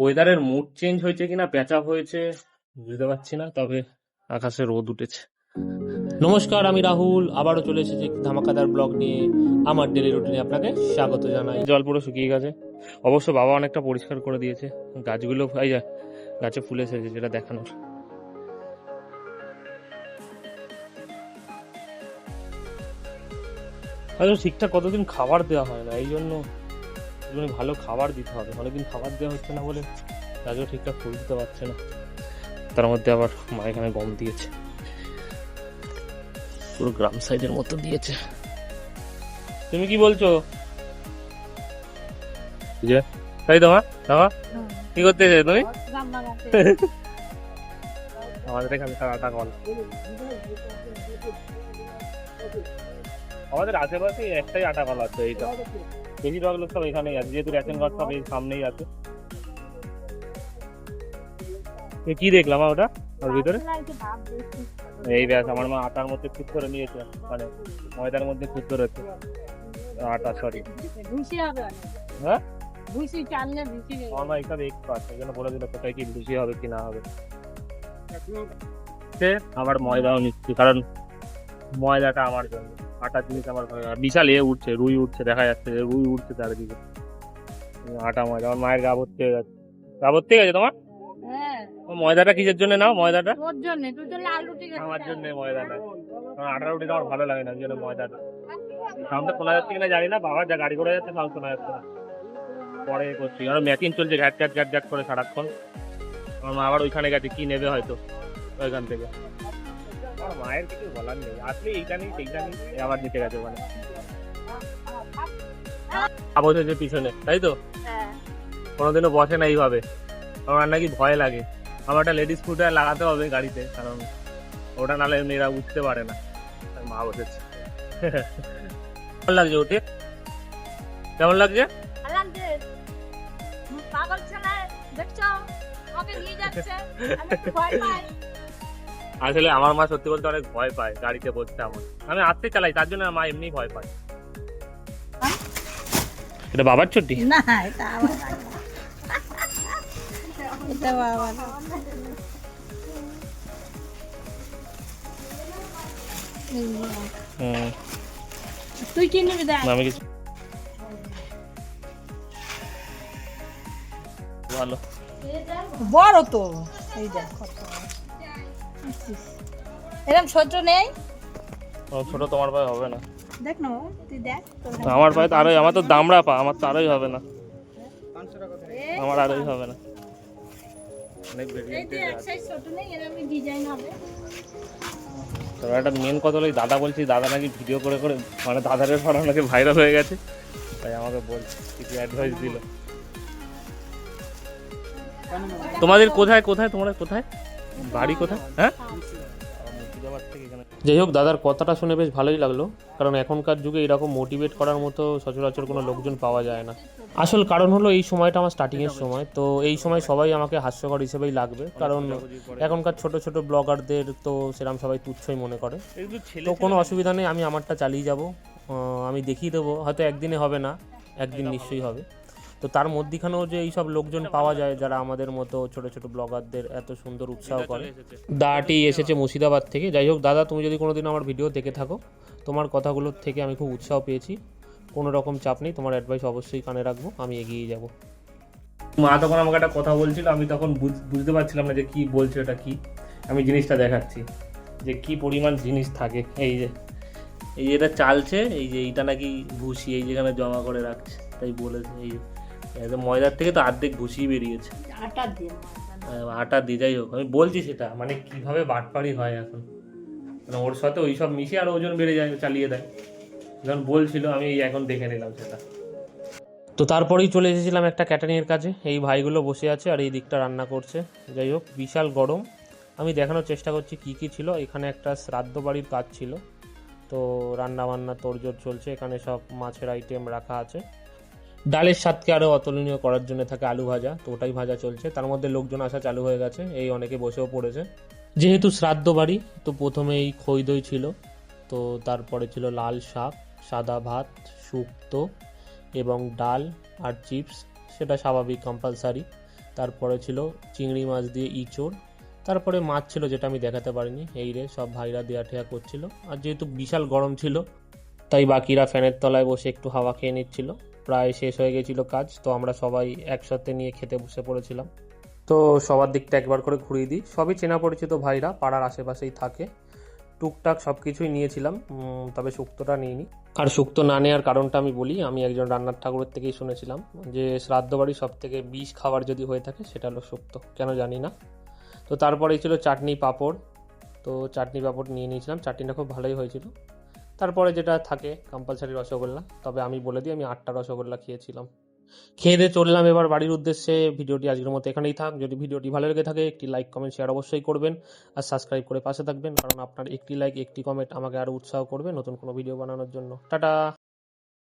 ওয়েদারের mood change হয়েছে কিনা পেঁচা হয়েছে বুঝতে পারছি না, তবে আকাশে রোদ উঠেছে। নমস্কার, আমি রাহুল আবারও চলে এসেছি ধামাকাদার ব্লগ নিয়ে। আমার ডেলি রুটিনে আপনাকে স্বাগত জানাই। জল পুরো শুকিয়ে গেছে, অবশ্য বাবা অনেকটা পরিষ্কার করে দিয়েছে। গাছগুলো এই যা গাছে ফুল এসেছে, যেটা দেখানোর। আসলে ঠিকঠাক কতদিন খাবার দেওয়া হয় না, এই জন্য ভালো খাবার দিতে হবে। অনেকদিন খাবার দেওয়া হচ্ছে না বলে গাছও ঠিকঠাক ফুল দিতে পারছে না। তার মধ্যে আবার মা এখানে গম দিয়েছে, পুরো গ্রাম সাইডের মতো দিয়েছে। তুমি কি বলছো? তাই তো মা, কি করতে তুমি? আমাদের এখানে আটা কল, আমাদের আশেপাশে একটাই আটা কল আছে। এইটা বেশিরভাগ লোক সব এখানেই আছে, যেহেতু রেশন কার্ড সব এই সামনেই আছে। কি দেখলাম ওটা ওর ভিতরে? এই ব্যাস, আমার মা আটার মধ্যে খুদ করে নিয়েছে, মানে ময়দার মধ্যে খুদ করেছে আটা। সরি, হ্যাঁ আমার মা এইসব এক্সপার্ট, এই জন্য বলে দিল কোথায় কি লুচি হবে কি না হবে। আবার ময়দাও নিচ্ছি, কারণ ময়দাটা আমার জন্য, আটার জিনিস আমার বিশাল উঠছে, রুই উঠছে, দেখা যাচ্ছে রুই উঠছে চারিদিকে। আটা ময়দা, আমার মায়ের গা ভর্তি হয়ে যাচ্ছে। গা ভর্তি হয়ে গেছে তোমার? ময়দাটা কিসের জন্য নাও? ময়দাটা আমার জন্য ময়দাটা, আটা রুটিটা আমার ভালো লাগে না, ওই জন্য ময়দাটা। সাউন্ডটা শোনা যাচ্ছে কিনা জানি না, বাবার যা গাড়ি করে যাচ্ছে সাউন্ড শোনা যাচ্ছে না। পরে করছি, কারণ মেশিন চলছে ঘ্যাট ঘ্যাট ঘ্যাট ঘ্যাট করে সারাক্ষণ। আমার মা আবার ওইখানে গেছে, কি নেবে হয়তো ওইখান থেকে। আমার মায়ের কিছু বলার নেই, আসলে এইটা নেই সেইটা নেই, আবার নিতে গেছে ওখানে বসেছে পিছনে, তাই তো? কোনোদিনও বসে না এইভাবে, আমার নাকি ভয় লাগে। আমার একটা লেডিস স্কুটার লাগাতে হবে গাড়িতে, কারণ ওটা নাহলে মেয়েরা উঠতে পারে না। মা বসেছে। কেমন লাগছে ওঠে? কেমন লাগছে? আসলে আমার মা সত্যি বলতে অনেক ভয় পায় গাড়িতে বসতে। আমি আস্তে চালাই, তার জন্য মা এমনি ভয় পায়। এটা বাবার ছুটি না, এটা আমার, এটা বাবার। তুই কি নিবি? দেখ আমি কিছু ভালো বড় তো, এই দেখ এরকম ছোট নেই। ছোট তোমার পায়ে হবে না, দেখ না তুই দেখ। আমার পায়ে তো আরোই, আমার তো দামড়া পা, আমার তো আরোই হবে না, আমার আরোই হবে না। একটা মেন কথা হলো, দাদা বলছি দাদা নাকি ভিডিও করে করে, মানে দাদারের পর নাকি ভাইরাল হয়ে গেছে, তাই আমাকে বলছে কিছু অ্যাডভাইস দিল। তোমাদের কোথায় কোথায় তোমরা কোথায় বাড়ি কোথায়? হ্যাঁ, যাই হোক, দাদার কথাটা শুনে বেশ ভালোই লাগলো, কারণ এখনকার যুগে এরকম মোটিভেট করার মতো সচরাচর কোনো লোকজন পাওয়া যায় না। আসল কারণ হলো এই সময়টা আমার স্টার্টিংয়ের সময়, তো এই সময় সবাই আমাকে হাস্যকর হিসেবেই লাগবে, কারণ এখনকার ছোট ছোট ব্লগারদের তো সেরকম সবাই তুচ্ছই মনে করে। তো কোনো অসুবিধা নেই, আমি আমারটা চালিয়ে যাব, আমি দেখিয়ে দেবো, হয়তো একদিনে হবে না, একদিন নিশ্চয়ই হবে। তো তার মধ্যখানেও যে এইসব লোকজন পাওয়া যায় যারা আমাদের মতো ছোট ছোট ব্লগারদের এত সুন্দর উৎসাহ করে। দাটি এসেছে মুর্শিদাবাদ থেকে। যাই হোক দাদা, তুমি যদি কোনোদিন আমার ভিডিও দেখে থাকো, তোমার কথাগুলোর থেকে আমি খুব উৎসাহ পেয়েছি, কোনো রকম চাপ নেই, তোমার অ্যাডভাইস অবশ্যই কানে রাখবো, আমি এগিয়ে যাব। মা তখন আমাকে একটা কথা বলছিল, আমি তখন বুঝতে পারছিলাম না যে কি বলছে, এটা কি। আমি জিনিসটা দেখাচ্ছি যে কি পরিমাণ জিনিস থাকে। এই যে এটা চালছে, এই যে এইটা নাকি ভুসি, এই যেখানে জমা করে রাখছে, তাই বলেছে। এই ময়দার থেকে তো অর্ধেক ভুসি বেরিয়েছে, আটা দিয়ে। যাই হোক, আমি বলছি সেটা মানে কিভাবে বাটপাড়ি হয় এখন, মানে ওর সাথে ওই সব মিশে আর ওজন বেড়ে যায়, চালিয়ে দেয়। যখন বলছিল আমি এখন দেখে নিলাম সেটা। তো তারপরেই চলে এসেছিলাম একটা ক্যাটারিংয়ের কাজে। এই ভাইগুলো বসে আছে আর এই দিকটা রান্না করছে। যাই হোক, বিশাল গরম। আমি দেখানোর চেষ্টা করছি কি কি ছিল। এখানে একটা শ্রাদ্ধ বাড়ির কাজ ছিল, তো রান্না বান্না তোড়জোড় চলছে। এখানে সব মাছের আইটেম রাখা আছে। ডালের স্বাদকে আরও অতুলনীয় করার জন্য থাকে আলু ভাজা, তো ওটাই ভাজা চলছে। তার মধ্যে লোকজন আসা চালু হয়ে গেছে, এই অনেকে বসেও পড়েছে। যেহেতু শ্রাদ্ধ বাড়ি, তো প্রথমেই খই দই ছিল, তো তারপরে ছিল লাল শাক, সাদা ভাত, শুক্তো এবং ডাল আর চিপস, সেটা স্বাভাবিক কম্পালসারি। তারপরে ছিল চিংড়ি মাছ দিয়ে ইঁচড়, তারপরে মাছ ছিল যেটা আমি দেখাতে পারিনি। এই রে সব ভাইরা দেয়া ঠেয়া করছিল, আর যেহেতু বিশাল গরম ছিল তাই বাকিরা ফ্যানের তলায় বসে একটু হাওয়া খেয়ে নিচ্ছিল। প্রায় শেষ হয়ে গেছিল কাজ, তো আমরা সবাই একসাথে নিয়ে খেতে বসে পড়েছিলাম। তো সবার দিকটা একবার করে ঘুরিয়ে দিই। সবই চেনা পরিচিত ভাইরা, পাড়ার আশেপাশেই থাকে। টুকটাক সব কিছুই নিয়েছিলাম, তবে শুক্তোটা নিইনি। আর শুক্তো না নেওয়ার কারণটা আমি বলি, আমি একজন রান্নার ঠাকুরের থেকেই শুনেছিলাম যে শ্রাদ্ধ বাড়ি সব থেকে বিষ খাবার যদি হয়ে থাকে সেটা হলো শুক্তো, কেন জানি না। তো তারপরেই ছিল চাটনি পাঁপড়, তো চাটনি পাঁপড় নিয়ে নিয়েছিলাম, চাটনিটা খুব ভালোই হয়েছিল। তারপরে যেটা থাকে কম্পালসারি রসগোল্লা, তবে আমি বলে দিই আমি 8টা রসগোল্লা খেয়েছিলাম। খেয়ে দিয়ে চললাম এবার বাড়ির উদ্দেশ্যে। ভিডিওটি আজকের মতো এখানেই থাক। যদি ভিডিওটি ভালো লেগে থাকে একটি লাইক কমেন্ট শেয়ার অবশ্যই করবেন, আর সাবস্ক্রাইব করে পাশে থাকবেন, কারণ আপনার একটি লাইক একটি কমেন্ট আমাকে আরও উৎসাহ করবে নতুন কোনো ভিডিও বানানোর জন্য। টাটা।